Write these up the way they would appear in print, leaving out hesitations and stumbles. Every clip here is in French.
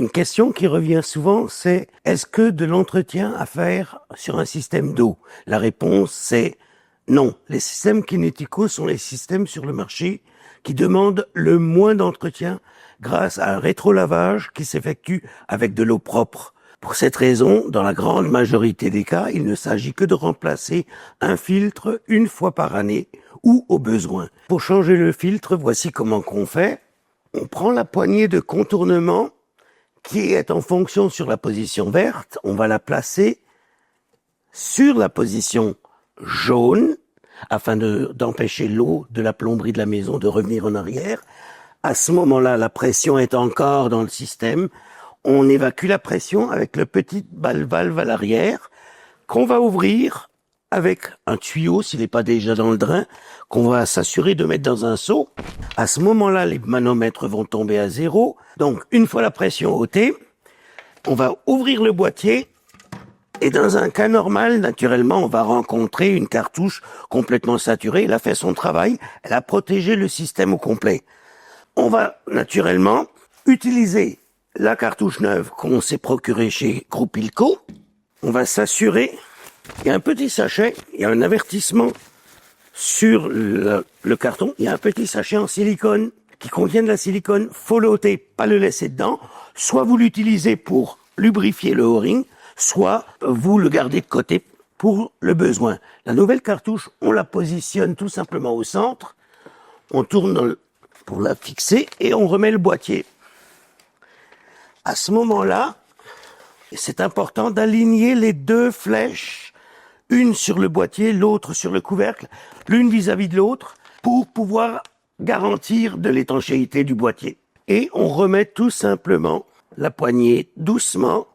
Une question qui revient souvent, c'est est-ce que de l'entretien à faire sur un système d'eau? La réponse, c'est non. Les systèmes kinéticaux sont les systèmes sur le marché qui demandent le moins d'entretien grâce à un rétrolavage qui s'effectue avec de l'eau propre. Pour cette raison, dans la grande majorité des cas, il ne s'agit que de remplacer un filtre une fois par année ou au besoin. Pour changer le filtre, voici comment qu'on fait. On prend la poignée de contournement qui est en fonction sur la position verte, on va la placer sur la position jaune afin d'empêcher l'eau de la plomberie de la maison de revenir en arrière. À ce moment-là, la pression est encore dans le système. On évacue la pression avec le petit valve à l'arrière qu'on va ouvrir avec un tuyau, s'il n'est pas déjà dans le drain, qu'on va s'assurer de mettre dans un seau. À ce moment-là, les manomètres vont tomber à 0. Donc, une fois la pression ôtée, on va ouvrir le boîtier. Et dans un cas normal, naturellement, on va rencontrer une cartouche complètement saturée. Elle a fait son travail. Elle a protégé le système au complet. On va naturellement utiliser la cartouche neuve qu'on s'est procurée chez Groupe Ilco. On va s'assurer. Il y a un petit sachet, il y a un avertissement sur le carton. Il y a un petit sachet en silicone qui contient de la silicone. Faut l'ôter, pas le laisser dedans. Soit vous l'utilisez pour lubrifier le O-ring, soit vous le gardez de côté pour le besoin. La nouvelle cartouche, on la positionne tout simplement au centre. On tourne pour la fixer et on remet le boîtier. À ce moment-là, c'est important d'aligner les deux flèches, une sur le boîtier, l'autre sur le couvercle, l'une vis-à-vis de l'autre, pour pouvoir garantir de l'étanchéité du boîtier. Et on remet tout simplement la poignée doucement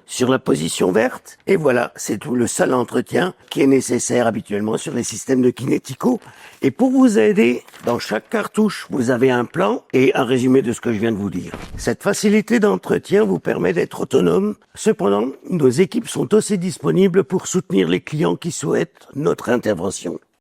sur la position verte. Et voilà, c'est tout le seul entretien qui est nécessaire habituellement sur les systèmes de kinético. Et pour vous aider, dans chaque cartouche, vous avez un plan et un résumé de ce que je viens de vous dire. Cette facilité d'entretien vous permet d'être autonome. Cependant, nos équipes sont aussi disponibles pour soutenir les clients qui souhaitent notre intervention.